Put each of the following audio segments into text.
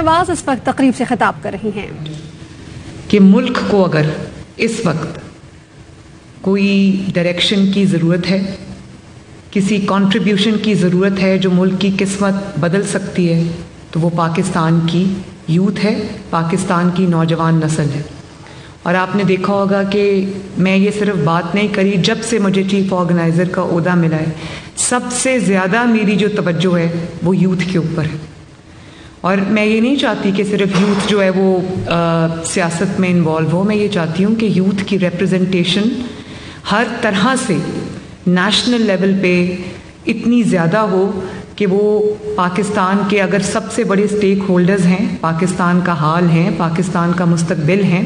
شہباز اس وقت تقریب سے خطاب کر رہی ہیں کہ ملک کو اگر اس وقت کوئی ڈائریکشن کی ضرورت ہے، کسی کنٹریبیوشن کی ضرورت ہے جو ملک کی قسمت بدل سکتی ہے، تو وہ پاکستان کی یوتھ ہے، پاکستان کی نوجوان نسل ہے. اور آپ نے دیکھا ہوگا کہ میں یہ صرف بات نہیں کری، جب سے مجھے چیف آرگنائزر کا عہدہ ملا ہے سب سے زیادہ میری جو توجہ ہے وہ یوتھ کے اوپر ہے. اور میں یہ نہیں چاہتی کہ صرف یوتھ جو ہے وہ سیاست میں انوالو ہو، میں یہ چاہتی ہوں کہ یوتھ کی ریپرزنٹیشن ہر طرح سے نیشنل لیول پہ اتنی زیادہ ہو کہ وہ پاکستان کے اگر سب سے بڑے سٹیک ہولڈرز ہیں، پاکستان کا حال ہیں، پاکستان کا مستقبل ہیں،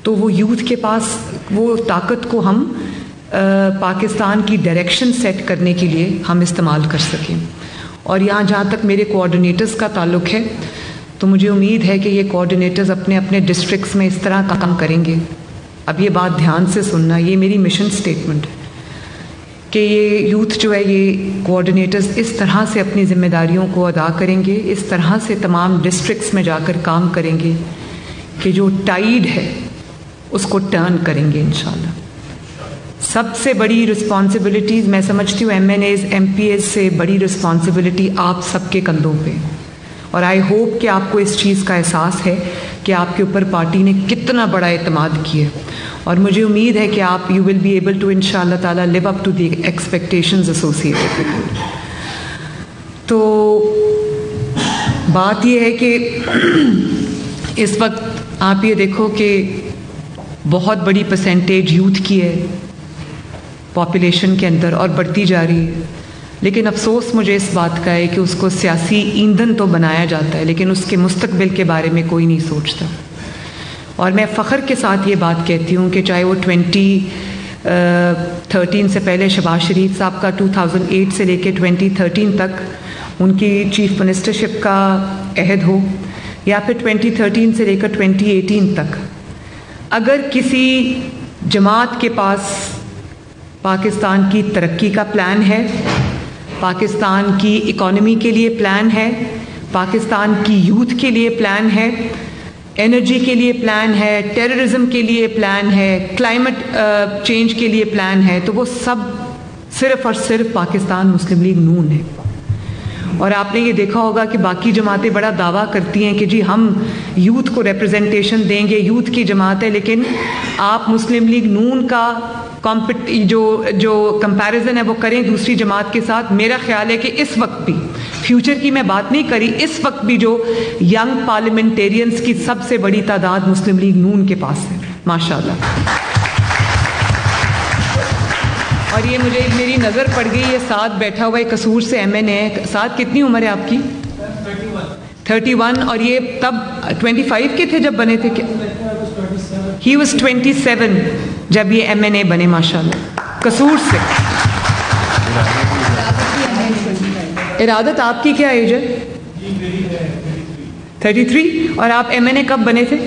تو وہ یوتھ کے پاس وہ طاقت کو ہم پاکستان کی ڈائریکشن سیٹ کرنے کے لیے ہم استعمال کر سکیں. اور یہاں جہاں تک میرے کوآرڈینیٹرز کا تعلق ہے تو مجھے امید ہے کہ یہ کوآرڈینیٹرز اپنے اپنے ڈسٹرکٹس میں اس طرح کا کام کریں گے. اب یہ بات دھیان سے سننا، یہ میری مشن سٹیٹمنٹ ہے کہ یہ یوتھ جو ہے یہ کوآرڈینیٹرز اس طرح سے اپنی ذمہ داریوں کو ادا کریں گے، اس طرح سے تمام ڈسٹرکٹس میں جا کر کام کریں گے کہ جو ٹائیڈ ہے اس کو ٹرن کریں گے انشاءاللہ. سب سے بڑی رسپانسبلٹیز میں سمجھتی ہوں M N As M P As سے بڑی رسپانسبلٹی آپ سب کے کندھوں پہ، اور آئی ہوپ کہ آپ کو اس چیز کا احساس ہے کہ آپ کے اوپر پارٹی نے کتنا بڑا اعتماد کیا ہے، اور مجھے امید ہے کہ آپ you will be able to ان شاء اللہ تعالیٰ live up to the expectations associated with it. تو بات یہ ہے کہ اس وقت آپ یہ دیکھو کہ بہت بڑی پرسنٹیج یوتھ کی ہے پاپولیشن کے اندر اور بڑھتی جا رہی ہے، لیکن افسوس مجھے اس بات کا ہے کہ اس کو سیاسی ایندھن تو بنایا جاتا ہے لیکن اس کے مستقبل کے بارے میں کوئی نہیں سوچتا. اور میں فخر کے ساتھ یہ بات کہتی ہوں کہ چاہے وہ 2013 سے پہلے شہباز شریف صاحب کا 2008 سے لے کے 2013 تک ان کی چیف منسٹرشپ کا عہد ہو، یا پھر 2013 سے لے کر 2018 تک، اگر کسی جماعت کے پاس پاکستان کی ترقی کا پلان ہے، پاکستان کی اکانومی کے لیے پلان ہے، پاکستان کی یوتھ کے لیے پلان ہے، انرجی کے لیے پلان ہے، ٹیررزم کے لیے پلان ہے، کلائمیٹ چینج کے لیے پلان ہے، تو وہ سب صرف اور صرف پاکستان مسلم لیگ نون ہے. اور آپ نے یہ دیکھا ہوگا کہ باقی جماعتیں بڑا دعویٰ کرتی ہیں کہ جی ہم یوتھ کو ریپرزنٹیشن دیں گے، یوتھ کی جماعت ہے، لیکن آپ مسلم لیگ نون کا جو کمپیریزن ہے وہ کریں دوسری جماعت کے ساتھ. میرا خیال ہے کہ اس وقت بھی، فیوچر کی میں بات نہیں کری، اس وقت بھی جو ینگ پارلیمنٹیرینز کی سب سے بڑی تعداد مسلم لیگ نون کے پاس ہے ماشاءاللہ. اور یہ مجھے میری نظر پڑ گئی، یہ ساتھ بیٹھا ہوا ہے قصور سے ایم این اے. ساتھ کتنی عمر ہے آپ کی؟ 31. اور یہ تب 25 کے تھے جب بنے تھے کیا؟ ہی واز 27 جب یہ ایم این اے بنے ماشاءاللہ قصور سے. ارادت آپ کی کیا ایج ہے؟ 33. اور آپ ایم این اے کب بنے تھے؟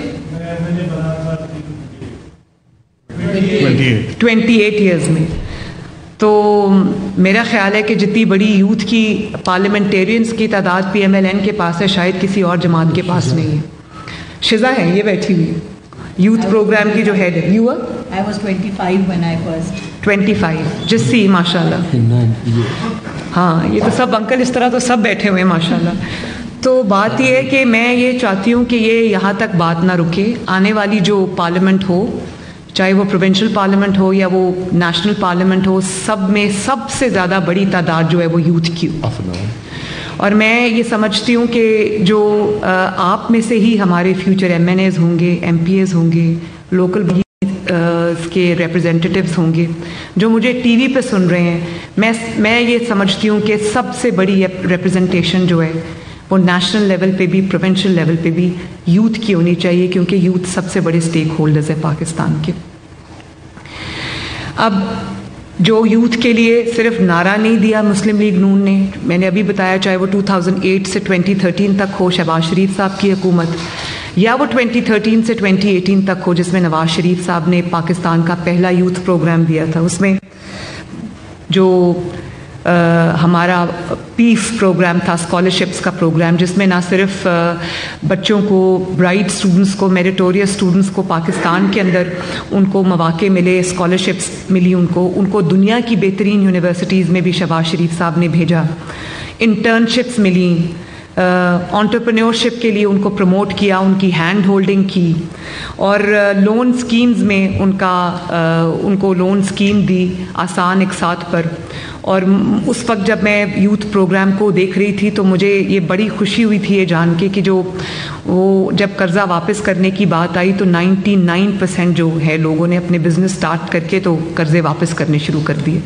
28 ایئرز میں. تو میرا خیال ہے کہ جتنی بڑی یوتھ کی پارلیمنٹیرینز کی تعداد پی ایم ایل این کے پاس ہے شاید کسی اور جماعت کے پاس نہیں ہے. شزا ہے یہ بیٹھی ہوئی یوتھ پروگرام کی جو ہیڈ ہے. You are? I was 25 when I first. 25 جسی ماشاءاللہ. ہاں یہ تو سب انکل اس طرح تو سب بیٹھے ہوئے ہیں ماشاءاللہ. تو بات یہ ہے کہ میں یہ چاہتی ہوں کہ یہ یہاں تک بات نہ رکے. آنے والی جو پارلیمنٹ ہو، چاہے وہ پروونشل پارلیمنٹ ہو یا وہ نیشنل پارلیمنٹ ہو، سب میں سب سے زیادہ بڑی تعداد جو ہے وہ یوتھ کی ہو. اور میں یہ سمجھتی ہوں کہ جو آپ میں سے ہی ہمارے فیوچر ایم این ایز ہوں گے، ایم پی ایز ہوں گے، لوکل کے ریپرزینٹیٹیوز ہوں گے جو مجھے ٹی وی پہ سن رہے ہیں، میں یہ سمجھتی ہوں کہ سب سے بڑی ریپرزنٹیشن جو ہے وہ نیشنل لیول پہ بھی پروونشل لیول پہ بھی یوتھ کی ہونی چاہیے، کیونکہ یوتھ سب سے بڑے سٹیک ہولڈرز ہیں پاکستان کے. اب جو یوتھ کے لیے صرف نعرہ نہیں دیا مسلم لیگ نون نے، میں نے ابھی بتایا چاہے وہ 2008 سے 2013 تک ہو شہباز شریف صاحب کی حکومت، یا وہ 2013 سے 2018 تک ہو جس میں نواز شریف صاحب نے پاکستان کا پہلا یوتھ پروگرام دیا تھا. اس میں جو ہمارا پیف پروگرام تھا، اسکالرشپس کا پروگرام، جس میں نہ صرف بچوں کو، برائٹ اسٹوڈنٹس کو، میریٹوریس اسٹوڈنٹس کو پاکستان کے اندر ان کو مواقع ملے، اسکالرشپس ملی ان کو دنیا کی بہترین یونیورسٹیز میں بھی شہباز شریف صاحب نے بھیجا، انٹرنشپس ملیں، انٹرپرینورشپ کے لیے ان کو پروموٹ کیا، ان کی ہینڈ ہولڈنگ کی، اور لون اسکیمز میں ان کو لون اسکیم دی آسان اقساط پر. اور اس وقت جب میں یوتھ پروگرام کو دیکھ رہی تھی تو مجھے یہ بڑی خوشی ہوئی تھی یہ جان کے کہ وہ جب قرضہ واپس کرنے کی بات آئی تو 99% جو ہے لوگوں نے اپنے بزنس سٹارٹ کر کے تو قرضے واپس کرنے شروع کر دیے.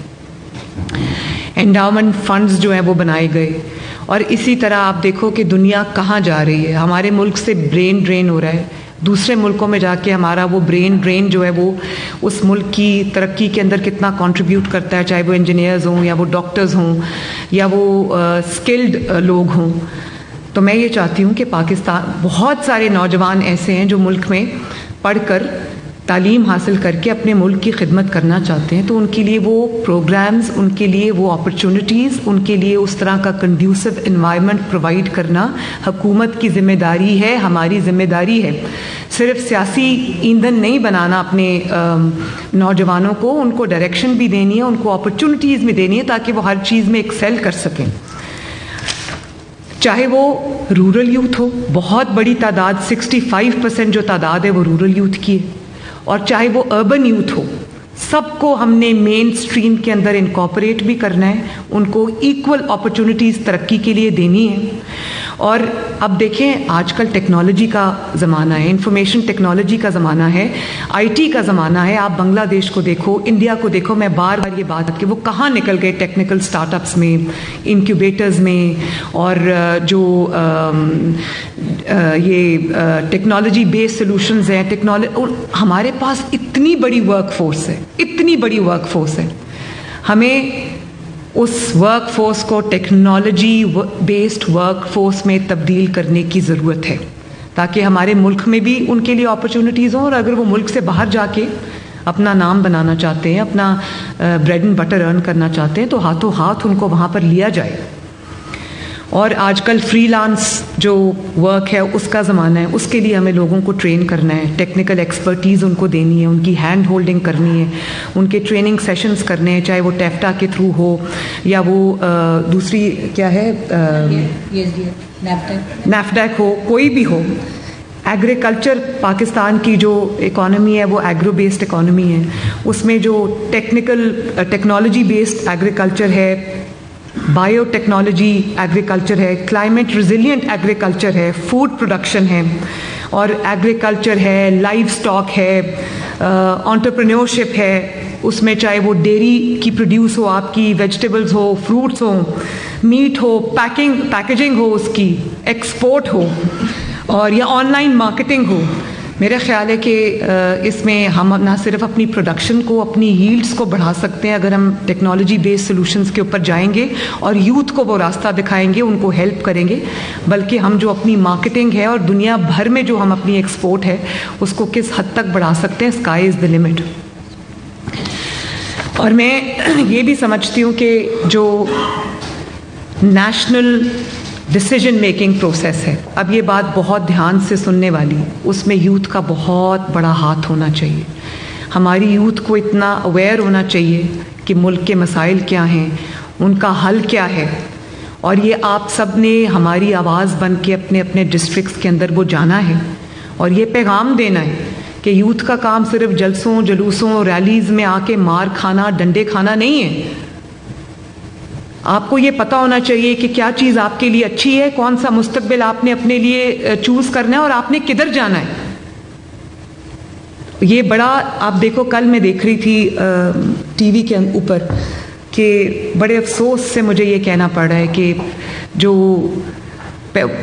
انڈاؤمنٹ فنڈز جو ہیں وہ بنائے گئے. اور اسی طرح آپ دیکھو کہ دنیا کہاں جا رہی ہے. ہمارے ملک سے برین ڈرین ہو رہا ہے، دوسرے ملکوں میں جا کے ہمارا وہ برین ڈرین جو ہے وہ اس ملک کی ترقی کے اندر کتنا کنٹریبیوٹ کرتا ہے، چاہے وہ انجینئرز ہوں یا وہ ڈاکٹرز ہوں یا وہ اسکلڈ لوگ ہوں. تو میں یہ چاہتی ہوں کہ پاکستان، بہت سارے نوجوان ایسے ہیں جو ملک میں پڑھ کر تعلیم حاصل کر کے اپنے ملک کی خدمت کرنا چاہتے ہیں، تو ان کے لیے وہ پروگرامز، ان کے لیے وہ اپرچونٹیز، ان کے لیے اس طرح کا کنڈیوسو انوائرمنٹ پرووائڈ کرنا حکومت کی ذمہ داری ہے، ہماری ذمہ داری ہے. صرف سیاسی ایندھن نہیں بنانا اپنے نوجوانوں کو، ان کو ڈائریکشن بھی دینی ہے، ان کو اپرچونٹیز بھی دینی ہے تاکہ وہ ہر چیز میں ایکسیل کر سکیں. چاہے وہ رورل یوتھ ہو، بہت بڑی تعداد 65% جو تعداد ہے وہ رورل یوتھ کی ہے، اور چاہے وہ اربن یوتھ ہو، سب کو ہم نے مین سٹریم کے اندر انکارپوریٹ بھی کرنا ہے، ان کو ایکول اپرچونٹیز ترقی کے لیے دینی ہے. اور اب دیکھیں آج کل ٹیکنالوجی کا زمانہ ہے، انفارمیشن ٹیکنالوجی کا زمانہ ہے، آئی ٹی کا زمانہ ہے. آپ بنگلہ دیش کو دیکھو، انڈیا کو دیکھو، میں بار بار یہ بات کہ وہ کہاں نکل گئے ٹیکنیکل سٹارٹ اپس میں، انکیوبیٹرز میں، اور جو یہ ٹیکنالوجی بیس سولوشنز ہیں. ہمارے پاس اتنی بڑی ورک فورس ہے، اتنی بڑی ورک فورس ہے. ہمیں اس ورک فورس کو ٹیکنالوجی بیسڈ ورک فورس میں تبدیل کرنے کی ضرورت ہے تاکہ ہمارے ملک میں بھی ان کے لیے اپرچونٹیز ہوں، اور اگر وہ ملک سے باہر جا کے اپنا نام بنانا چاہتے ہیں، اپنا بریڈ اینڈ بٹر ارن کرنا چاہتے ہیں، تو ہاتھوں ہاتھ ان کو وہاں پر لیا جائے. اور آج کل فری لانس جو ورک ہے اس کا زمانہ ہے، اس کے لیے ہمیں لوگوں کو ٹرین کرنا ہے، ٹیکنیکل ایکسپرٹیز ان کو دینی ہے، ان کی ہینڈ ہولڈنگ کرنی ہے، ان کے ٹریننگ سیشنز کرنے ہیں، چاہے وہ ٹیفٹا کے تھرو ہو یا وہ دوسری کیا ہے نیفڈیک ہو، کوئی بھی ہو. ایگریکلچر پاکستان کی جو اکانومی ہے وہ ایگرو بیسڈ اکانومی ہے، اس میں جو ٹیکنالوجی بیسڈ ایگریکلچر ہے، بایو ٹیکنالوجی ایگریکلچر ہے، کلائمیٹ ریزیلینٹ ایگریکلچر ہے، فوڈ پروڈکشن ہے، اور ایگریکلچر ہے، لائیو اسٹاک ہے، انٹرپرینورشپ ہے. اس میں چاہے وہ ڈیری کی پروڈیوس ہو، آپ کی ویجیٹیبلز ہو، فروٹس ہوں، میٹ ہو، پیکیجنگ ہو، اس کی ایکسپورٹ ہو، اور یا آن لائن مارکیٹنگ ہو. میرا خیال ہے کہ اس میں ہم نہ صرف اپنی پروڈکشن کو، اپنی ییلڈز کو بڑھا سکتے ہیں اگر ہم ٹیکنالوجی بیس سولوشنز کے اوپر جائیں گے اور یوتھ کو وہ راستہ دکھائیں گے، ان کو ہیلپ کریں گے، بلکہ ہم جو اپنی مارکیٹنگ ہے اور دنیا بھر میں جو ہم اپنی ایکسپورٹ ہے اس کو کس حد تک بڑھا سکتے ہیں. Sky is the limit. اور میں یہ بھی سمجھتی ہوں کہ جو نیشنل ڈسیجن میکنگ پروسیس ہے، اب یہ بات بہت دھیان سے سننے والی، اس میں یوتھ کا بہت بڑا ہاتھ ہونا چاہیے. ہماری یوتھ کو اتنا اویئر ہونا چاہیے کہ ملک کے مسائل کیا ہیں، ان کا حل کیا ہے، اور یہ آپ سب نے ہماری آواز بن کے اپنے اپنے ڈسٹرکٹس کے اندر وہ جانا ہے اور یہ پیغام دینا ہے کہ یوتھ کا کام صرف جلسوں، جلوسوں، ریلیز میں آ کے مار کھانا، ڈنڈے کھانا نہیں ہے. آپ کو یہ پتہ ہونا چاہیے کہ کیا چیز آپ کے لیے اچھی ہے، کون سا مستقبل آپ نے اپنے لیے چوز کرنا ہے، اور آپ نے کدھر جانا ہے. یہ بڑا، آپ دیکھو کل میں دیکھ رہی تھی ٹی وی کے اوپر کہ بڑے افسوس سے مجھے یہ کہنا پڑ رہا ہے کہ جو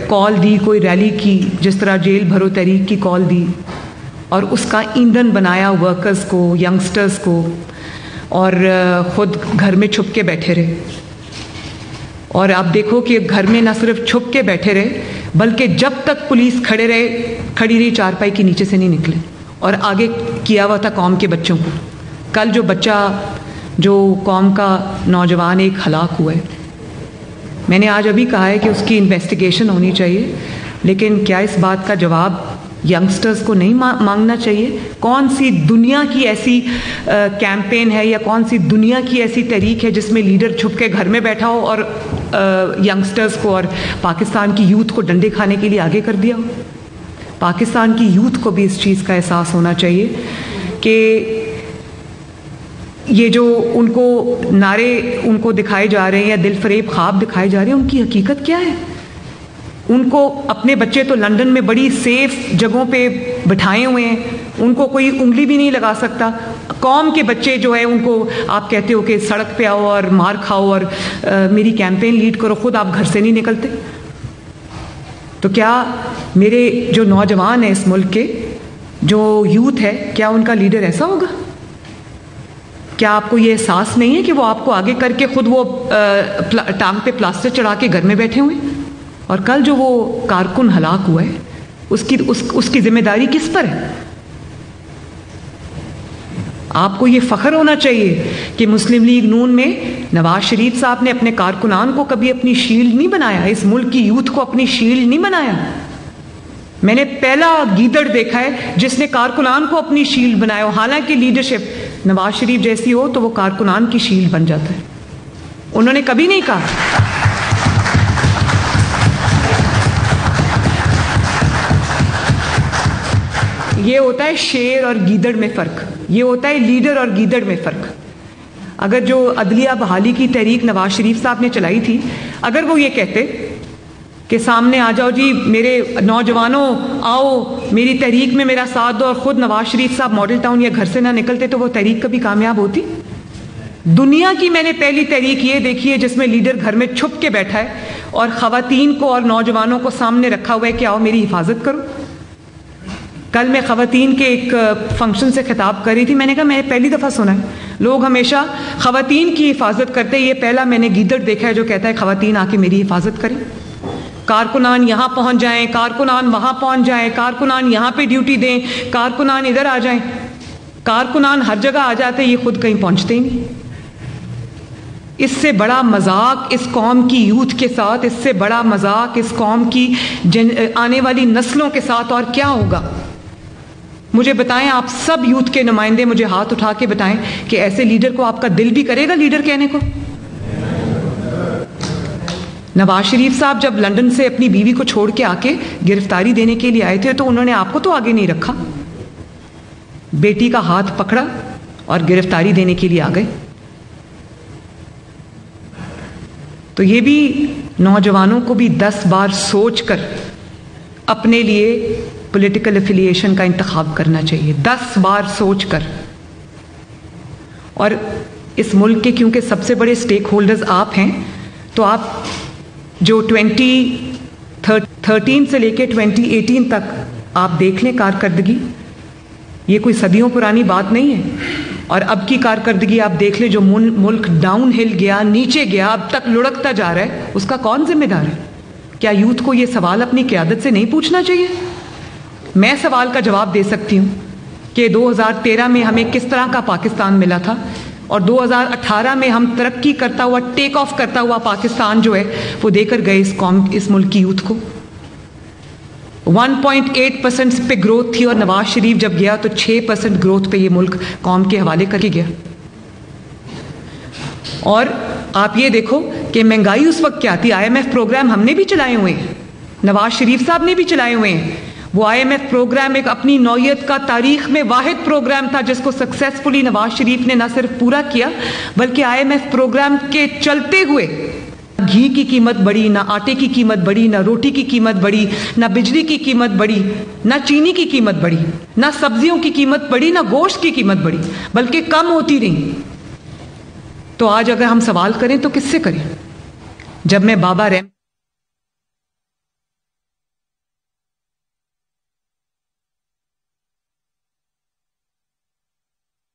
کال دی کوئی ریلی کی، جس طرح جیل بھرو تحریک کی کال دی اور اس کا ایندھن بنایا ورکرز کو، ینگسٹرز کو، اور خود گھر میں چھپ کے بیٹھے رہے. اور آپ دیکھو کہ گھر میں نہ صرف چھپ کے بیٹھے رہے بلکہ جب تک پولیس کھڑی رہی چارپائی کے نیچے سے نہیں نکلے، اور آگے کیا ہوا تھا قوم کے بچوں کو. کل جو بچہ جو قوم کا نوجوان ایک ہلاک ہوا ہے. میں نے آج ابھی کہا ہے کہ اس کی انویسٹیگیشن ہونی چاہیے، لیکن کیا اس بات کا جواب ینگسٹرز کو نہیں مانگنا چاہیے؟ کون سی دنیا کی ایسی کیمپین ہے یا کون سی دنیا کی ایسی تحریک ہے جس میں لیڈر چھپ کے گھر میں بیٹھا ہو اور ینگسٹرز کو اور پاکستان کی یوتھ کو ڈنڈے کھانے کے لیے آگے کر دیا ہو؟ پاکستان کی یوتھ کو بھی اس چیز کا احساس ہونا چاہیے کہ یہ جو ان کو نعرے ان کو دکھائے جا رہے ہیں یا دل فریب خواب دکھائے جا رہے ہیں، ان کی حقیقت کیا ہے؟ ان کو اپنے بچے تو لندن میں بڑی سیف جگہوں پہ بٹھائے ہوئے ہیں، ان کو کوئی انگلی بھی نہیں لگا سکتا. قوم کے بچے جو ہے ان کو آپ کہتے ہو کہ سڑک پہ آؤ اور مار کھاؤ اور میری کیمپین لیڈ کرو، خود آپ گھر سے نہیں نکلتے. تو کیا میرے جو نوجوان ہیں اس ملک کے، جو یوتھ ہے، کیا ان کا لیڈر ایسا ہوگا؟ کیا آپ کو یہ احساس نہیں ہے کہ وہ آپ کو آگے کر کے خود وہ ٹانگ پہ پلاسٹر چڑھا کے گھر میں بیٹھے ہوئے ہیں؟ اور کل جو وہ کارکن ہلاک ہوا ہے اس کی ذمہ داری کس پر ہے؟ آپ کو یہ فخر ہونا چاہیے کہ مسلم لیگ نون میں نواز شریف صاحب نے اپنے کارکنان کو کبھی اپنی شیلڈ نہیں بنایا، اس ملک کی یوتھ کو اپنی شیلڈ نہیں بنایا. میں نے پہلا گیدڑ دیکھا ہے جس نے کارکنان کو اپنی شیلڈ بنایا. حالانکہ لیڈرشپ نواز شریف جیسی ہو تو وہ کارکنان کی شیلڈ بن جاتا ہے. انہوں نے کبھی نہیں کہا. یہ ہوتا ہے شیر اور گیدڑ میں فرق، یہ ہوتا ہے لیڈر اور گیدڑ میں فرق. اگر جو عدلیہ بحالی کی تحریک نواز شریف صاحب نے چلائی تھی، اگر وہ یہ کہتے کہ سامنے آ جاؤ جی میرے نوجوانوں، آؤ میری تحریک میں میرا ساتھ دو، اور خود نواز شریف صاحب ماڈل ٹاؤن یا گھر سے نہ نکلتے، تو وہ تحریک کبھی کامیاب ہوتی؟ دنیا کی میں نے پہلی تحریک یہ دیکھی ہے جس میں لیڈر گھر میں چھپ کے بیٹھا ہے اور خواتین کو اور نوجوانوں کو سامنے رکھا ہوا ہے کہ آؤ میری حفاظت کرو. کل میں خواتین کے ایک فنکشن سے خطاب کر رہی تھی، میں نے کہا میں پہلی دفعہ سنا ہے لوگ ہمیشہ خواتین کی حفاظت کرتے، یہ پہلا میں نے گیدڑ دیکھا ہے جو کہتا ہے خواتین آ کے میری حفاظت کریں. کارکنان یہاں پہنچ جائیں، کارکنان وہاں پہنچ جائیں، کارکنان یہاں پہ ڈیوٹی دیں، کارکنان ادھر آ جائیں. کارکنان ہر جگہ آ جاتے، یہ خود کہیں پہنچتے ہی نہیں. اس سے بڑا مذاق اس قوم کی یوتھ کے ساتھ، اس سے بڑا مذاق اس قوم کی آنے والی نسلوں کے ساتھ اور کیا ہوگا؟ مجھے بتائیں، آپ سب یوتھ کے نمائندے مجھے ہاتھ اٹھا کے بتائیں کہ ایسے لیڈر کو آپ کا دل بھی کرے گا لیڈر کہنے کو؟ نواز شریف صاحب جب لندن سے اپنی بیوی کو چھوڑ کے آ کے گرفتاری دینے کے لیے آئے تھے تو انہوں نے آپ کو تو آگے نہیں رکھا، بیٹی کا ہاتھ پکڑا اور گرفتاری دینے کے لیے آ گئے. تو یہ بھی نوجوانوں کو بھی 10 بار سوچ کر اپنے لیے پولیٹیکل افیلیشن کا انتخاب کرنا چاہیے، 10 بار سوچ کر. اور اس ملک کے کیونکہ سب سے بڑے سٹیک ہولڈرز آپ ہیں، تو آپ جو 2013 سے لے کے 2018 تک آپ دیکھ لیں کارکردگی، یہ کوئی صدیوں پرانی بات نہیں ہے. اور اب کی کارکردگی آپ دیکھ لیں، جو ملک ڈاؤن ہل گیا، نیچے گیا، اب تک لڑکتا جا رہا ہے، اس کا کون ذمہ دار ہے؟ کیا یوتھ کو یہ سوال اپنی قیادت سے نہیں پوچھنا چاہیے؟ میں سوال کا جواب دے سکتی ہوں کہ 2013 میں ہمیں کس طرح کا پاکستان ملا تھا، اور 2018 میں ہم ترقی کرتا ہوا، ٹیک آف کرتا ہوا پاکستان جو ہے وہ دے کر گئے اس ملک کی یوتھ کو. 1.8% پہ گروتھ تھی، اور نواز شریف جب گیا تو 6% گروتھ پہ یہ ملک قوم کے حوالے کر کے گیا. اور آپ یہ دیکھو کہ مہنگائی اس وقت کیا تھی. IMF پروگرام ہم نے بھی چلائے ہوئے ہیں، نواز شریف صاحب نے بھی چلائے ہوئے ہیں. وہ IMF پروگرام ایک اپنی نوعیت کا تاریخ میں واحد پروگرام تھا جس کو سکسیسفلی نواز شریف نے نہ صرف پورا کیا بلکہ IMF پروگرام کے چلتے ہوئے گھی کی قیمت بڑھی، نہ آٹے کی قیمت بڑھی، نہ روٹی کی قیمت بڑھی، نہ بجلی کی قیمت بڑھی، نہ چینی کی قیمت بڑھی، نہ سبزیوں کی قیمت بڑھی، نہ گوشت کی قیمت بڑھی، بلکہ کم ہوتی رہی. تو آج اگر ہم سوال کریں تو کس سے کریں؟ جب میں بابا رحم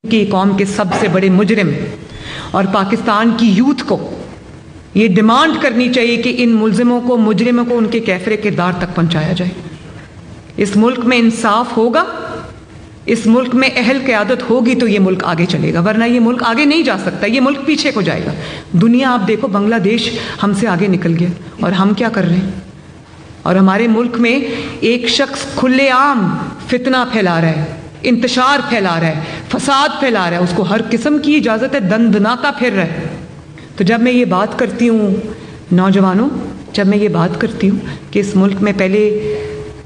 کی قوم کے سب سے بڑے مجرم اور پاکستان کی یوتھ کو یہ ڈیمانڈ کرنی چاہیے کہ ان ملزموں کو، مجرموں کو ان کے کیفر کردار تک پہنچایا جائے. اس ملک میں انصاف ہوگا اس ملک میں اہل قیادت ہوگی تو یہ ملک آگے چلے گا، ورنہ یہ ملک آگے نہیں جا سکتا، یہ ملک پیچھے کو جائے گا. دنیا آپ دیکھو، بنگلہ دیش ہم سے آگے نکل گیا، اور ہم کیا کر رہے ہیں؟ اور ہمارے ملک میں ایک شخص کھلے عام فتنہ پھیلا رہا ہے، انتشار پھیلا رہا ہے، فساد پھیلا رہا ہے، اس کو ہر قسم کی اجازت ہے، دن دناتا پھر رہا ہے. تو جب میں یہ بات کرتی ہوں نوجوانوں، جب میں یہ بات کرتی ہوں کہ اس ملک میں پہلے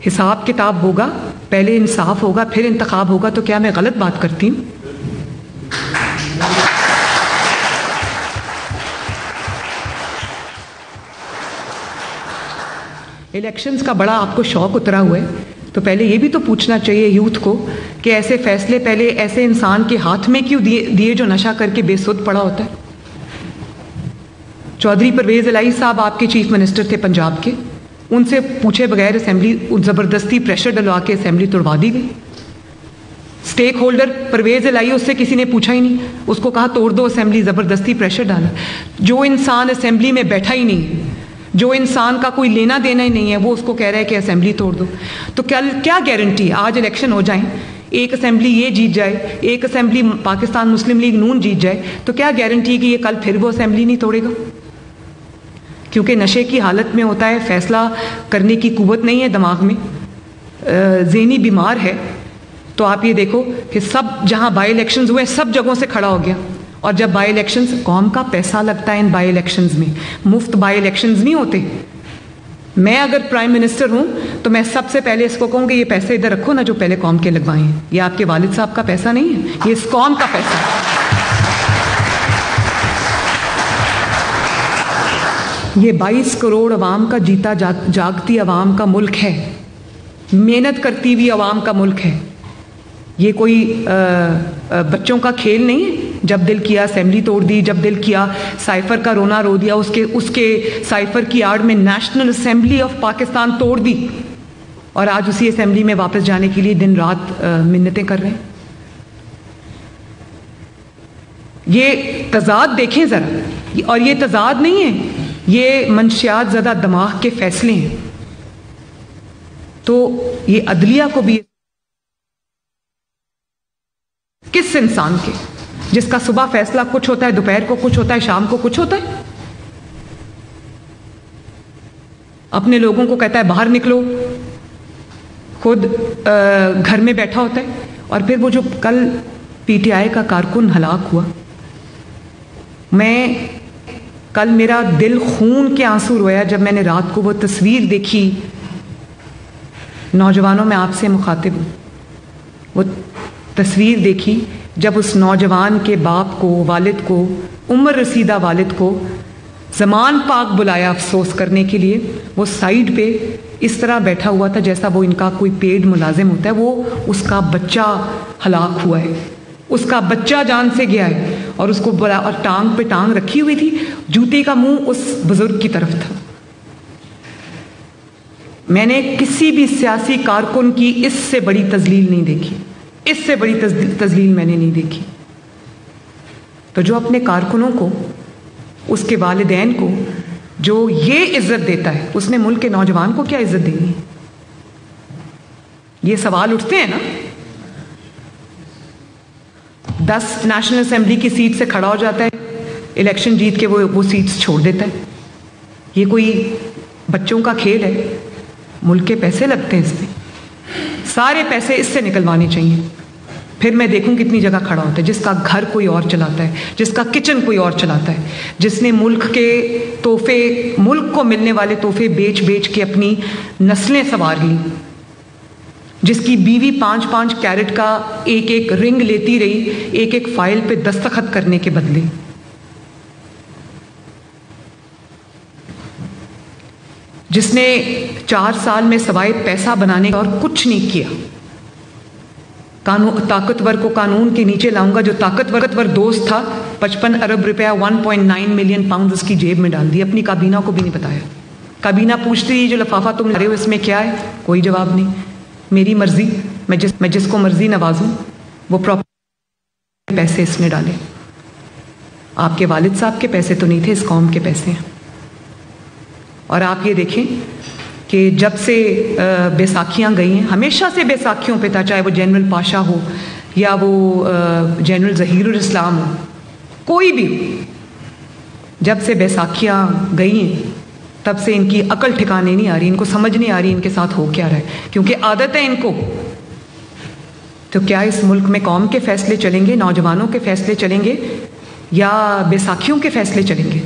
حساب کتاب ہوگا، پہلے انصاف ہوگا، پھر انتخاب ہوگا، تو کیا میں غلط بات کرتی ہوں؟ الیکشنز کا بڑا آپ کو شوق اترا ہوا ہے، تو پہلے یہ بھی تو پوچھنا چاہیے یوتھ کو کہ ایسے فیصلے پہلے ایسے انسان کے ہاتھ میں کیوں دیے جو نشہ کر کے بے سود پڑا ہوتا ہے؟ چودھری پرویز الہی صاحب آپ کے چیف منسٹر تھے پنجاب کے، ان سے پوچھے بغیر اسمبلی زبردستی پریشر ڈلوا کے اسمبلی توڑوا دی گئی. اسٹیک ہولڈر پرویز الہی، اس سے کسی نے پوچھا ہی نہیں، اس کو کہا توڑ دو اسمبلی، زبردستی پریشر ڈالا. جو انسان اسمبلی میں بیٹھا ہی نہیں، جو انسان کا کوئی لینا دینا ہی نہیں ہے، وہ اس کو کہہ رہا ہے کہ اسمبلی توڑ دو. تو کیا گارنٹی آج الیکشن ہو جائیں، ایک اسمبلی یہ جیت جائے، ایک اسمبلی پاکستان مسلم لیگ نون جیت جائے، تو کیا گارنٹی کہ یہ کل پھر وہ اسمبلی نہیں توڑے گا؟ کیونکہ نشے کی حالت میں ہوتا ہے، فیصلہ کرنے کی قوت نہیں ہے دماغ میں، ذہنی بیمار ہے. تو آپ یہ دیکھو کہ سب جہاں بائی الیکشنز ہوئے سب جگہوں سے کھڑا ہو گیا. اور جب بائی الیکشنز، قوم کا پیسہ لگتا ہے ان بائی الیکشنز میں، مفت بائی الیکشنز نہیں ہوتے. میں اگر پرائم منسٹر ہوں تو میں سب سے پہلے اس کو کہوں کہ یہ پیسے ادھر رکھو نا جو پہلے قوم کے لگوائے ہیں. یہ آپ کے والد صاحب کا پیسہ نہیں ہے، یہ اس قوم کا پیسہ ہے. یہ 22 کروڑ عوام کا جیتا جاگتی عوام کا ملک ہے، محنت کرتی ہوئی عوام کا ملک ہے. یہ کوئی بچوں کا کھیل نہیں ہے. جب دل کیا اسمبلی توڑ دی، جب دل کیا سائفر کا رونا رو دیا، اس کے سائفر کی آڑ میں نیشنل اسمبلی آف پاکستان توڑ دی، اور آج اسی اسمبلی میں واپس جانے کے لیے دن رات منتیں کر رہے ہیں. یہ تضاد دیکھیں ذرا، اور یہ تضاد نہیں ہے، یہ منشیات زدہ دماغ کے فیصلے ہیں. تو یہ عدلیہ کو بھی، کس انسان کے جس کا صبح فیصلہ کچھ ہوتا ہے، دوپہر کو کچھ ہوتا ہے، شام کو کچھ ہوتا ہے، اپنے لوگوں کو کہتا ہے باہر نکلو، خود گھر میں بیٹھا ہوتا ہے. اور پھر وہ جو کل پی ٹی آئی کا کارکن ہلاک ہوا، کل میرا دل خون کے آنسو رویا جب میں نے رات کو وہ تصویر دیکھی. نوجوانوں میں آپ سے مخاطب ہوں، وہ تصویر دیکھی جب اس نوجوان کے باپ کو، والد کو، عمر رسیدہ والد کو زمان پاک بلایا افسوس کرنے کے لیے. وہ سائیڈ پہ اس طرح بیٹھا ہوا تھا جیسا وہ ان کا کوئی پیڈ ملازم ہوتا ہے. وہ اس کا بچہ ہلاک ہوا ہے، اس کا بچہ جان سے گیا ہے، اور اس کو بلا، اور ٹانگ پہ ٹانگ رکھی ہوئی تھی، جوتے کا منہ اس بزرگ کی طرف تھا. میں نے کسی بھی سیاسی کارکن کی اس سے بڑی تذلیل نہیں دیکھی، اس سے بڑی تذلیل میں نے نہیں دیکھی. تو جو اپنے کارکنوں کو، اس کے والدین کو جو یہ عزت دیتا ہے، اس نے ملک کے نوجوان کو کیا عزت دینی ہے؟ یہ سوال اٹھتے ہیں نا. 10 نیشنل اسمبلی کی سیٹ سے کھڑا ہو جاتا ہے، الیکشن جیت کے وہ سیٹس چھوڑ دیتا ہے. یہ کوئی بچوں کا کھیل ہے؟ ملک کے پیسے لگتے ہیں اس میں، سارے پیسے اس سے نکلوانے چاہیے. پھر میں دیکھوں کتنی جگہ کھڑا ہوتا ہے جس کا گھر کوئی اور چلاتا ہے، جس کا کچن کوئی اور چلاتا ہے، جس نے ملک کے تحفے، ملک کو ملنے والے تحفے بیچ بیچ کے اپنی نسلیں سنوار لی، جس کی بیوی 5-5 کیرٹ کا ایک ایک رنگ لیتی رہی ایک ایک فائل پہ دستخط کرنے کے بدلے. جس نے 4 سال میں سوائے پیسہ بنانے کا اور کچھ نہیں کیا. طاقتور کو قانون کے نیچے لاؤں گا. جو طاقتور دوست تھا 55 ارب روپیہ 1.9 ملین پاؤنڈ اس کی جیب میں ڈال دی، اپنی کابینہ کو بھی نہیں بتایا. کابینہ پوچھتی ہے جو لفافہ تم لا رہے ہو اس میں کیا ہے؟ کوئی جواب نہیں. میری مرضی، میں جس کو مرضی نوازوں. وہ پراپر پیسے اس نے ڈالے. آپ کے والد صاحب کے پیسے تو نہیں تھے، اس قوم کے پیسے ہیں. اور آپ یہ دیکھیں کہ کہ جب سے بیساکھیاں گئی ہیں، ہمیشہ سے بیساکھیوں پہ تھا، چاہے وہ جنرل پاشا ہو یا وہ جنرل ظہیر الاسلام ہو، کوئی بھی، جب سے بیساکھیاں گئی ہیں تب سے ان کی عقل ٹھکانے نہیں آ رہی، ان کو سمجھ نہیں آ رہی ان کے ساتھ ہو کیا رہا ہے، کیونکہ عادت ہے ان کو۔ تو کیا اس ملک میں قوم کے فیصلے چلیں گے، نوجوانوں کے فیصلے چلیں گے یا بیساکھیوں کے فیصلے چلیں گے؟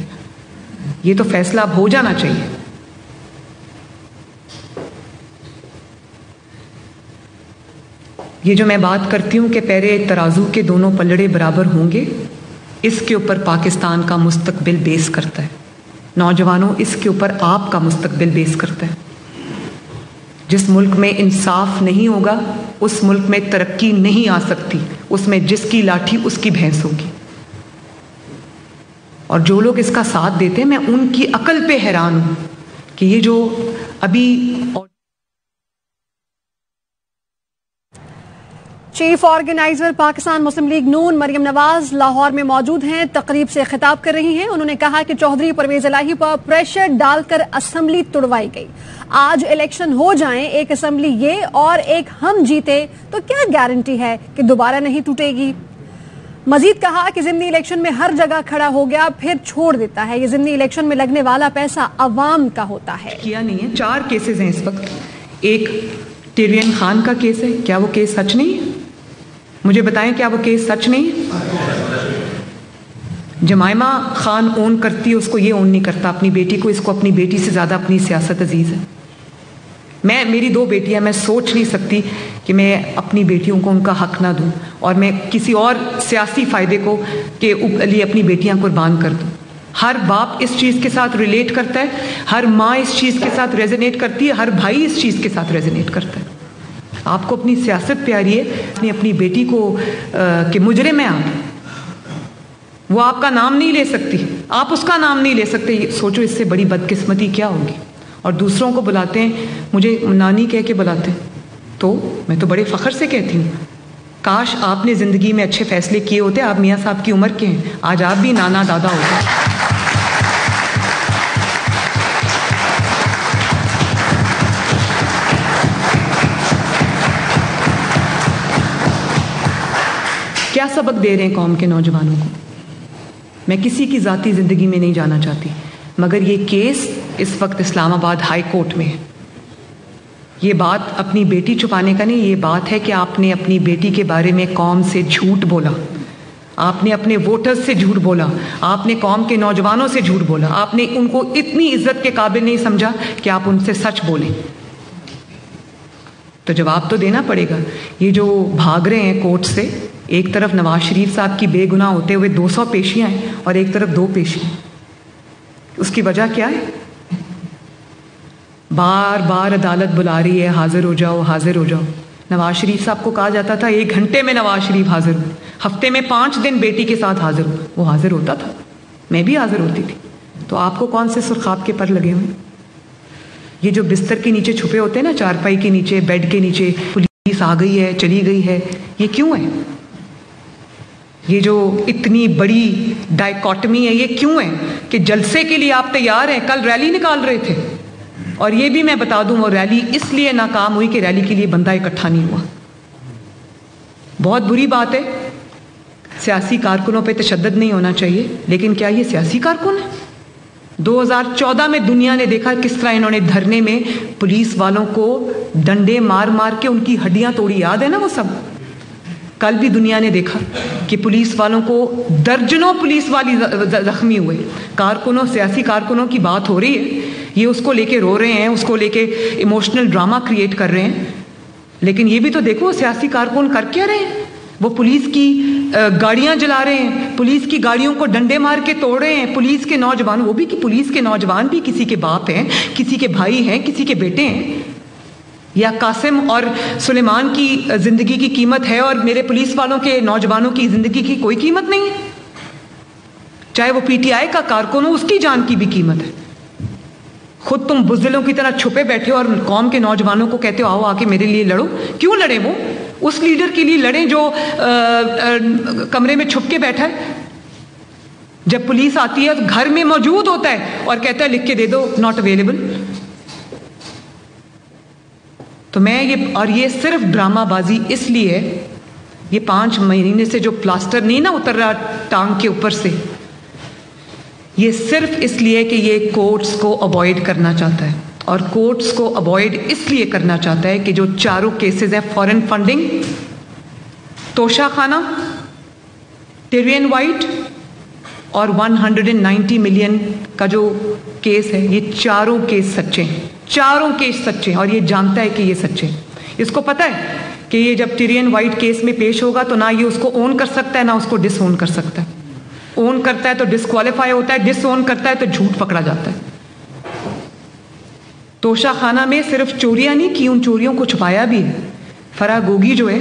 یہ تو فیصلہ اب ہو جانا چاہیے۔ یہ جو میں بات کرتی ہوں کہ پیرے ترازو کے دونوں پلڑے برابر ہوں گے، اس کے اوپر پاکستان کا مستقبل بیس کرتا ہے۔ نوجوانوں، اس کے اوپر آپ کا مستقبل بیس کرتا ہے۔ جس ملک میں انصاف نہیں ہوگا اس ملک میں ترقی نہیں آ سکتی، اس میں جس کی لاٹھی اس کی بھینس ہوگی۔ اور جو لوگ اس کا ساتھ دیتے ہیں، میں ان کی عقل پہ حیران ہوں کہ یہ جو ابھی چیف آرگنائزر پاکستان مسلم لیگ نون مریم نواز لاہور میں موجود ہیں، تقریب سے خطاب کر رہی ہیں۔ انہوں نے کہا کہ چوہدری پرویز الہی پر پریشر ڈال کر اسمبلی توڑوائی گئی۔ آج الیکشن ہو جائیں، ایک اسمبلی یہ اور ایک ہم جیتے تو کیا گارنٹی ہے کہ دوبارہ نہیں ٹوٹے گی؟ مزید کہا کہ ضمنی الیکشن میں ہر جگہ کھڑا ہو گیا پھر چھوڑ دیتا ہے، یہ ضمنی الیکشن میں لگنے والا پیسہ عوام کا ہوتا ہے۔ کیا نہیں ہے، 4 کیسز ہیں اس وقت۔ ایک ٹیرین خان کا کیس ہے، کیا وہ کیس سچ نہیں ہے؟ مجھے بتائیں، کیا وہ کیس سچ نہیں ہے؟ جمائمہ خان اون کرتی ہے، اس کو یہ اون نہیں کرتا اپنی بیٹی کو، اس کو اپنی بیٹی سے زیادہ اپنی سیاست عزیز ہے۔ میری 2 بیٹیاں، میں سوچ نہیں سکتی کہ میں اپنی بیٹیوں کو ان کا حق نہ دوں اور میں کسی اور سیاسی فائدے کو کے لیے اپنی بیٹیاں قربان کر دوں۔ ہر باپ اس چیز کے ساتھ ریلیٹ کرتا ہے، ہر ماں اس چیز کے ساتھ ریزونیٹ کرتی ہے، ہر بھائی اس چیز کے ساتھ ریزونیٹ کرتا ہے۔ آپ کو اپنی سیاست پیاری ہے، اپنی بیٹی کو کہ مجرم ہے آپ، وہ آپ کا نام نہیں لے سکتی، آپ اس کا نام نہیں لے سکتے، سوچو اس سے بڑی بدقسمتی کیا ہوگی۔ اور دوسروں کو بلاتے ہیں، مجھے نانی کہہ کے بلاتے ہیں، تو میں تو بڑے فخر سے کہتی ہوں کاش آپ نے زندگی میں اچھے فیصلے کیے ہوتے، آپ میاں صاحب کی عمر کے ہیں، آج آپ بھی نانا دادا ہوتے۔ کیا سبق دے رہے ہیں قوم کے نوجوانوں کو؟ میں کسی کی ذاتی زندگی میں نہیں جانا چاہتی، مگر یہ کیس اس وقت اسلام آباد ہائی کورٹ میں ہے۔ یہ بات اپنی بیٹی چھپانے کا نہیں، یہ بات ہے کہ آپ نے اپنی بیٹی کے بارے میں قوم سے جھوٹ بولا، آپ نے اپنے ووٹرز سے جھوٹ بولا، آپ نے قوم کے نوجوانوں سے جھوٹ بولا، آپ نے ان کو اتنی عزت کے قابل نہیں سمجھا کہ آپ ان سے سچ بولیں۔ تو جواب تو دینا پڑے گا۔ یہ جو بھاگ رہے ہیں کورٹ سے، ایک طرف نواز شریف صاحب کی بے گناہ ہوتے ہوئے 200 پیشیاں ہیں اور ایک طرف 2 پیشیاں، اس کی وجہ کیا ہے؟ بار بار عدالت بلا رہی ہے، حاضر ہو جاؤ، حاضر ہو جاؤ۔ نواز شریف صاحب کو کہا جاتا تھا 1 گھنٹے میں نواز شریف حاضر ہو، ہفتے میں 5 دن بیٹی کے ساتھ حاضر ہو، وہ حاضر ہوتا تھا، میں بھی حاضر ہوتی تھی۔ تو آپ کو کون سے سرخاب کے پر لگے ہوئے؟ یہ جو بستر کے نیچے چھپے ہوتے ہیں نا، چارپائی کے نیچے، بیڈ کے نیچے، پولیس آ گئی ہے، چلی گئی ہے، یہ کیوں ہے؟ یہ جو اتنی بڑی ڈائیکاٹمی ہے، یہ کیوں ہے کہ جلسے کے لیے آپ تیار ہیں؟ کل ریلی نکال رہے تھے، اور یہ بھی میں بتا دوں وہ ریلی اس لیے ناکام ہوئی کہ ریلی کے لیے بندہ اکٹھا نہیں ہوا۔ بہت بری بات ہے، سیاسی کارکنوں پہ تشدد نہیں ہونا چاہیے، لیکن کیا یہ سیاسی کارکن ہے؟ 2014 میں دنیا نے دیکھا کس طرح انہوں نے دھرنے میں پولیس والوں کو ڈنڈے مار مار کے ان کی ہڈیاں توڑی، یاد ہے نا وہ سب؟ کل بھی دنیا نے دیکھا کہ پولیس والوں کو درجنوں پولیس والی زخمی ہوئے۔ کارکنوں، سیاسی کارکنوں کی بات ہو رہی ہے، یہ اس کو لے کے رو رہے ہیں، اس کو لے کے ایموشنل ڈرامہ کریٹ کر رہے ہیں، لیکن یہ بھی تو دیکھو سیاسی کارکن کر کیا رہے ہیں؟ وہ پولیس کی گاڑیاں جلا رہے ہیں، پولیس کی گاڑیوں کو ڈنڈے مار کے توڑ رہے ہیں، پولیس کے نوجوان، وہ بھی کہ پولیس کے نوجوان بھی کسی کے باپ ہیں، کسی کے بھائی ہیں، کسی کے بیٹے ہیں۔ یا قاسم اور سلیمان کی زندگی کی قیمت ہے اور میرے پولیس والوں کے نوجوانوں کی زندگی کی کوئی قیمت نہیں ہے؟ چاہے وہ پی ٹی آئی کا کارکن ہو، اس کی جان کی بھی قیمت ہے۔ خود تم بزدلوں کی طرح چھپے بیٹھے اور قوم کے نوجوانوں کو کہتے ہو آؤ آ کے میرے لیے لڑو۔ کیوں لڑیں؟ وہ اس لیڈر کے لیے لڑیں جو کمرے میں چھپ کے بیٹھا ہے، جب پولیس آتی ہے گھر میں موجود ہوتا ہے اور کہتا ہے لکھ کے دے دو ناٹ اویلیبل۔ تو میں یہ صرف ڈرامہ بازی اس لیے ہے، یہ 5 مہینے سے جو پلاسٹر نہیں نا اتر رہا ٹانگ کے اوپر سے، یہ صرف اس لیے کہ یہ کورٹس کو اوائڈ کرنا چاہتا ہے. اور کورٹس کو اوائڈ اس لیے کرنا چاہتا ہے کہ جو چاروں کیسز ہیں، فارن فنڈنگ، توشہ خانہ، ٹیرین وائٹ اور 190 ملین کا جو کیس ہے، یہ چاروں کیس سچے ہیں، چاروں کیس سچے ہیں، اور یہ جانتا ہے کہ یہ سچے ہیں. اس کو پتہ ہے کہ یہ جب ٹیرین وائٹ کیس میں پیش ہوگا تو نہ یہ اس کو اون کر سکتا ہے نہ اس کو ڈس اون کر سکتا ہے. اون کرتا ہے تو ڈسکوالیفائی ہوتا ہے، ڈس اون کرتا ہے تو جھوٹ پکڑا جاتا ہے. توشہ خانہ میں صرف چوریاں نہیں کی، ان چوریوں کو چھپایا بھی ہے. فرح گوگی جو ہے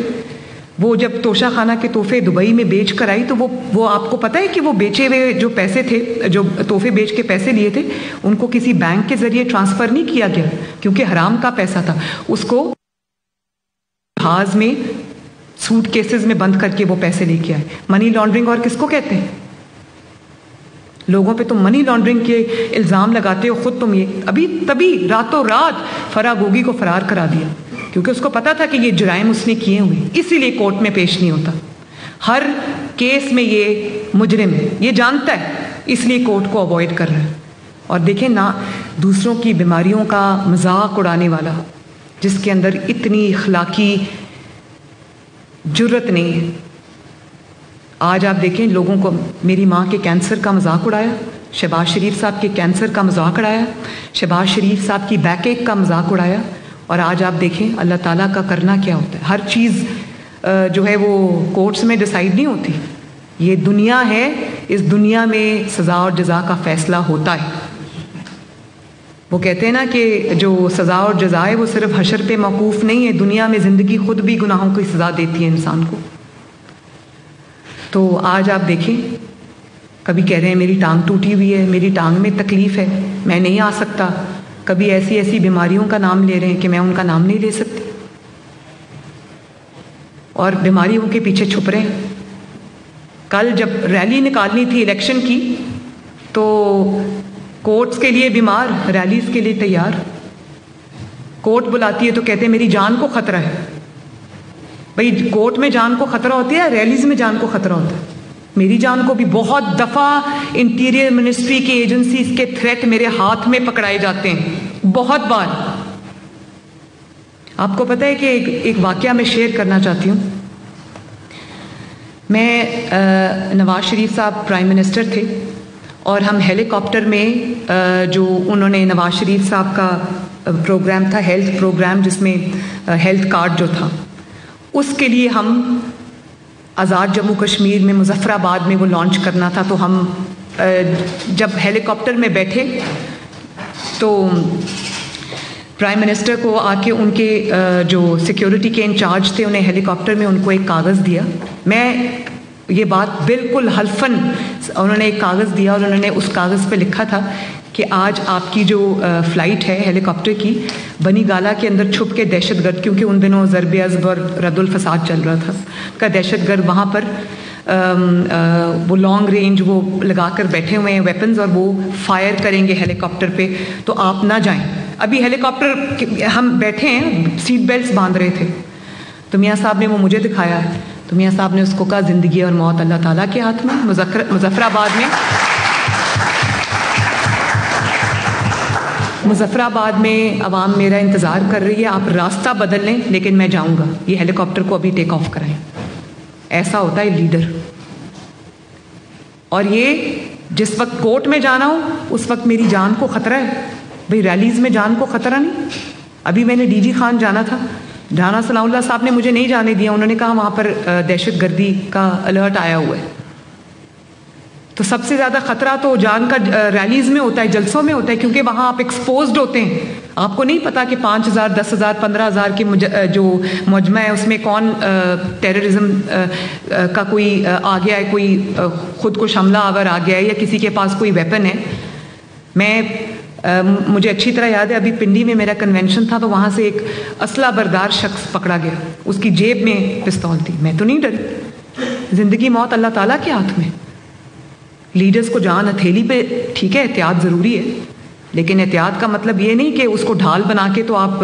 وہ جب توشہ خانہ کے تحفے دبئی میں بیچ کر آئی تو وہ آپ کو پتہ ہے کہ وہ بیچے ہوئے جو پیسے تھے، جو تحفے بیچ کے پیسے لیے تھے، ان کو کسی بینک کے ذریعے ٹرانسفر نہیں کیا گیا کیونکہ حرام کا پیسہ تھا. اس کو جہاز میں سوٹ کیسز میں بند کر کے وہ پیسے لے کے آئے. منی لانڈرنگ اور کس کو کہتے ہیں؟ لوگوں پہ تم منی لانڈرنگ کے الزام لگاتے ہو، خود تم یہ تبھی راتوں رات فرح گوگی کو فرار کرا دیا کیونکہ اس کو پتا تھا کہ یہ جرائم اس نے کیے ہوئے، اسی لیے کورٹ میں پیش نہیں ہوتا. ہر کیس میں یہ مجرم ہے، یہ جانتا ہے، اس لیے کورٹ کو اوائڈ کر رہا ہے. اور دیکھیں نا، دوسروں کی بیماریوں کا مذاق اڑانے والا، جس کے اندر اتنی اخلاقی جرت نہیں ہے. آج آپ دیکھیں لوگوں کو، میری ماں کے کینسر کا مذاق اڑایا، شہباز شریف صاحب کے کینسر کا مذاق اڑایا، شہباز شریف صاحب کی بیک ایک کا مذاق اڑایا. اور آج آپ دیکھیں اللہ تعالیٰ کا کرنا کیا ہوتا ہے. ہر چیز جو ہے وہ کورٹس میں ڈیسائیڈ نہیں ہوتی. یہ دنیا ہے، اس دنیا میں سزا اور جزا کا فیصلہ ہوتا ہے. وہ کہتے ہیں نا کہ جو سزا اور جزا ہے وہ صرف حشر پہ موقوف نہیں ہے، دنیا میں زندگی خود بھی گناہوں کی سزا دیتی ہے انسان کو. تو آج آپ دیکھیں، کبھی کہہ رہے ہیں میری ٹانگ ٹوٹی ہوئی ہے، میری ٹانگ میں تکلیف ہے، میں نہیں آ سکتا. کبھی ایسی بیماریوں کا نام لے رہے ہیں کہ میں ان کا نام نہیں لے سکتی، اور بیماریوں کے پیچھے چھپ رہے ہیں. کل جب ریلی نکالنی تھی الیکشن کی تو کورٹس کے لیے بیمار، ریلیز کے لیے تیار. کورٹ بلاتی ہے تو کہتے ہیں میری جان کو خطرہ ہے. بھئی کورٹ میں جان کو خطرہ ہوتی ہے، ریلیز میں جان کو خطرہ ہوتا ہے. میری جان کو بھی بہت دفعہ انٹیریئر منسٹری کی ایجنسیز کے تھریٹ میرے ہاتھ میں پکڑائے جاتے ہیں، بہت بار. آپ کو پتہ ہے کہ ایک واقعہ میں شیئر کرنا چاہتی ہوں. میں نواز شریف صاحب پرائم منسٹر تھے اور ہم ہیلی کاپٹر میں جو انہوں نے نواز شریف صاحب کا پروگرام تھا، ہیلتھ پروگرام، جس میں ہیلتھ کارڈ جو تھا، اس کے لیے ہم آزاد جموں کشمیر میں مظفر آباد میں وہ لانچ کرنا تھا. تو ہم جب ہیلی کاپٹر میں بیٹھے تو پرائم منسٹر کو آ کے ان کے جو سیکیورٹی کے انچارج تھے، انہیں ہیلی کاپٹر میں ان کو ایک کاغذ دیا. میں یہ بات بالکل حلفاً، انہوں نے ایک کاغذ دیا اور انہوں نے اس کاغذ پہ لکھا تھا کہ آج آپ کی جو فلائٹ ہے ہیلی کاپٹر کی، بنی گالا کے اندر چھپ کے دہشت گرد، کیونکہ ان دنوں ضرب عضب اور رد الفساد چل رہا تھا، کا دہشت گرد وہاں پر وہ لانگ رینج وہ لگا کر بیٹھے ہوئے ہیں ویپنز، اور وہ فائر کریں گے ہیلی کاپٹر پہ، تو آپ نہ جائیں. ابھی ہیلی کاپٹر ہم بیٹھے ہیں، سیٹ بیلٹس باندھ رہے تھے، تو میاں صاحب نے وہ مجھے دکھایا ہے. تو میاں صاحب نے اس کو کہا زندگی اور موت اللہ تعالیٰ کے ہاتھ میں. مظفر آباد میں عوام میرا انتظار کر رہی ہے، آپ راستہ بدل لیں لیکن میں جاؤں گا. یہ ہیلی کاپٹر کو ابھی ٹیک آف کرائیں. ایسا ہوتا ہے لیڈر. اور یہ جس وقت کورٹ میں جانا ہو اس وقت میری جان کو خطرہ ہے. بھئی ریلیز میں جان کو خطرہ نہیں. ابھی میں نے ڈی جی خان جانا تھا، رانا ثناء اللہ صاحب نے مجھے نہیں جانے دیا. انہوں نے کہا وہاں پر دہشت گردی کا الرٹ آیا ہوا ہے. تو سب سے زیادہ خطرہ تو جان کا ریلیز میں ہوتا ہے، جلسوں میں ہوتا ہے، کیونکہ وہاں آپ ایکسپوزڈ ہوتے ہیں. آپ کو نہیں پتا کہ 5,000 10,000 15,000 کے جو مجمع ہے اس میں کون ٹیررزم کا کوئی آ گیا ہے، کوئی خود کو حملہ آور آ گیا ہے، یا کسی کے پاس کوئی ویپن ہے. مجھے اچھی طرح یاد ہے، ابھی پنڈی میں میرا کنونشن تھا تو وہاں سے ایک اسلحہ بردار شخص پکڑا گیا، اس کی جیب میں پستول تھی. میں تو نہیں ڈری. زندگی موت اللہ تعالیٰ کے ہاتھ میں. لیڈرز کو جان ہتھیلی پہ ٹھیک ہے احتیاط ضروری ہے، لیکن احتیاط کا مطلب یہ نہیں کہ اس کو ڈھال بنا کے تو آپ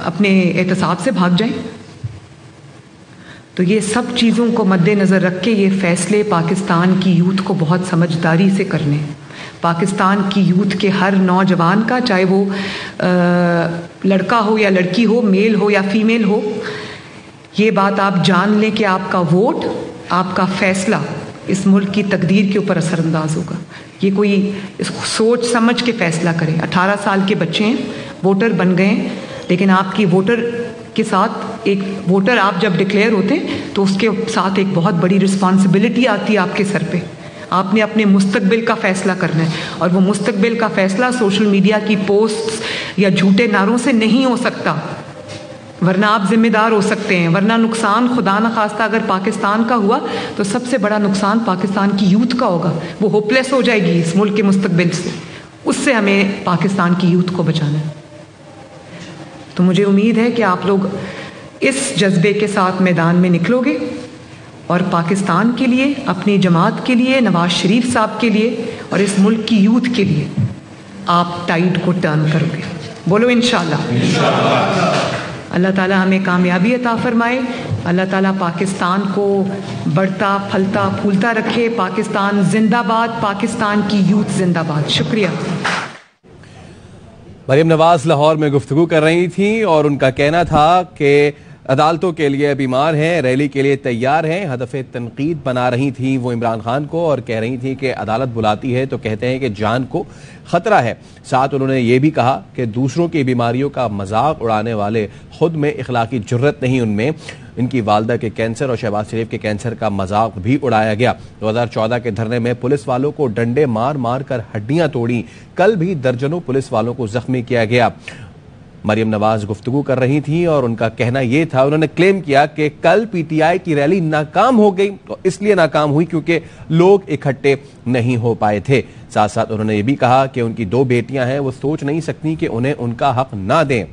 اپنے احتساب سے بھاگ جائیں. تو یہ سب چیزوں کو مد نظر رکھ کے یہ فیصلے پاکستان کی یوتھ کو بہت سمجھداری سے کرنے. پاکستان کی یوتھ کے ہر نوجوان کا, چاہے وہ لڑکا ہو یا لڑکی ہو, میل ہو یا فیمیل ہو, یہ بات آپ جان لیں کہ آپ کا ووٹ, آپ کا فیصلہ اس ملک کی تقدیر کے اوپر اثر انداز ہوگا. یہ کوئی اس کو سوچ سمجھ کے فیصلہ کرے. 18 سال کے بچے ہیں, ووٹر بن گئے ہیں, لیکن آپ کی ووٹر کے ساتھ ایک ووٹر آپ جب ڈکلیئر ہوتے تو اس کے ساتھ ایک بہت بڑی رسپانسبلٹی آتی ہے آپ کے سر پہ. آپ نے اپنے مستقبل کا فیصلہ کرنا ہے, اور وہ مستقبل کا فیصلہ سوشل میڈیا کی پوسٹس یا جھوٹے نعروں سے نہیں ہو سکتا, ورنہ آپ ذمہ دار ہو سکتے ہیں. ورنہ نقصان خدا نخواستہ اگر پاکستان کا ہوا تو سب سے بڑا نقصان پاکستان کی یوتھ کا ہوگا. وہ ہوپ لیس ہو جائے گی اس ملک کے مستقبل سے. اس سے ہمیں پاکستان کی یوتھ کو بچانا ہے. تو مجھے امید ہے کہ آپ لوگ اس جذبے کے ساتھ میدان میں نکلو گے اور پاکستان کے لیے, اپنی جماعت کے لیے, نواز شریف صاحب کے لیے اور اس ملک کی یوتھ کے لیے آپ ٹائڈ کو ٹرن کرو گے. بولو انشاءاللہ. اللہ تعالیٰ ہمیں کامیابی عطا فرمائے. اللہ تعالیٰ پاکستان کو بڑھتا پھلتا پھولتا رکھے. پاکستان زندہ باد, پاکستان کی یوتھ زندہ باد. شکریہ. مریم نواز لاہور میں گفتگو کر رہی تھیں اور ان کا کہنا تھا کہ عدالتوں کے لیے بیمار ہیں, ریلی کے لیے تیار ہیں. ہدف تنقید بنا رہی تھیں وہ عمران خان کو, اور کہہ رہی تھیں کہ عدالت بلاتی ہے تو کہتے ہیں کہ جان کو خطرہ ہے. ساتھ انہوں نے یہ بھی کہا کہ دوسروں کی بیماریوں کا مذاق اڑانے والے خود میں اخلاقی جرت نہیں ان میں. ان کی والدہ کے کینسر اور شہباز شریف کے کینسر کا مذاق بھی اڑایا گیا. 2014 کے دھرنے میں پولیس والوں کو ڈنڈے مار مار کر ہڈیاں توڑی. کل بھی درجنوں پولیس والوں کو زخمی کیا گیا. مریم نواز گفتگو کر رہی تھیں اور ان کا کہنا یہ تھا, انہوں نے کلیم کیا کہ کل پی ٹی آئی کی ریلی ناکام ہو گئی, تو اس لیے ناکام ہوئی کیونکہ لوگ اکٹھے نہیں ہو پائے تھے. ساتھ ساتھ انہوں نے یہ بھی کہا کہ ان کی 2 بیٹیاں ہیں, وہ سوچ نہیں سکتی کہ انہیں ان کا حق نہ دیں.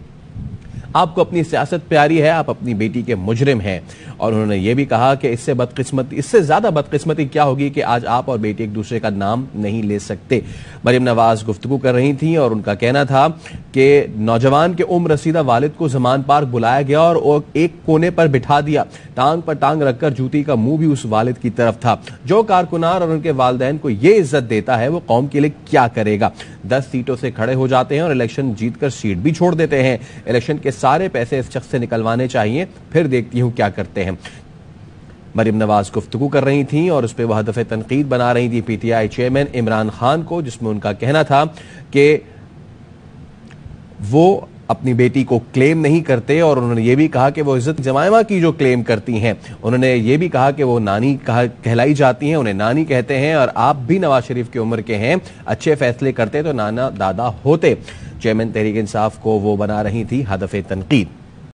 آپ کو اپنی سیاست پیاری ہے, آپ اپنی بیٹی کے مجرم ہیں. اور انہوں نے یہ بھی کہا کہ اس سے زیادہ بدقسمتی کیا ہوگی کہ آج آپ اور بیٹی ایک دوسرے کا نام نہیں لے سکتے. مریم نواز گفتگو کر رہی تھیں اور ان کا کہنا تھا کہ نوجوان کے عمر رسیدہ والد کو زمان پارک بلایا گیا اور ایک کونے پر بٹھا دیا. ٹانگ پر ٹانگ رکھ کر جوتی کا منہ بھی اس والد کی طرف تھا. جو کارکنان اور ان کے والدین کو یہ عزت دیتا ہے وہ قوم کے لیے کیا کرے گا. 10 سیٹوں سے کھڑے ہو جاتے ہیں اور الیکشن جیت کر سیٹ بھی چھوڑ دیتے ہیں. الیکشن کے سارے پیسے اس شخص سے نکلوانے چاہیے, پھر دیکھتی ہوں کیا کرتے ہیں. مریم نواز گفتگو کر رہی تھیں اور اس پہ وہ ہدف تنقید بنا رہی تھی P T I chairman Imran Khan کو, جس میں ان کا کہنا تھا کہ وہ اپنی بیٹی کو کلیم نہیں کرتے. اور انہوں نے یہ بھی کہا کہ وہ عزت جمائمہ کی جو کلیم کرتی ہیں, انہوں نے یہ بھی کہا کہ وہ نانی کہلائی جاتی ہیں, انہیں نانی کہتے ہیں. اور آپ بھی نواز شریف کی عمر کے ہیں, اچھے فیصلے کرتے تو نانا دادا ہوتے. چیئرمین تحریک انصاف کو وہ بنا رہی تھی ہدف تنقید.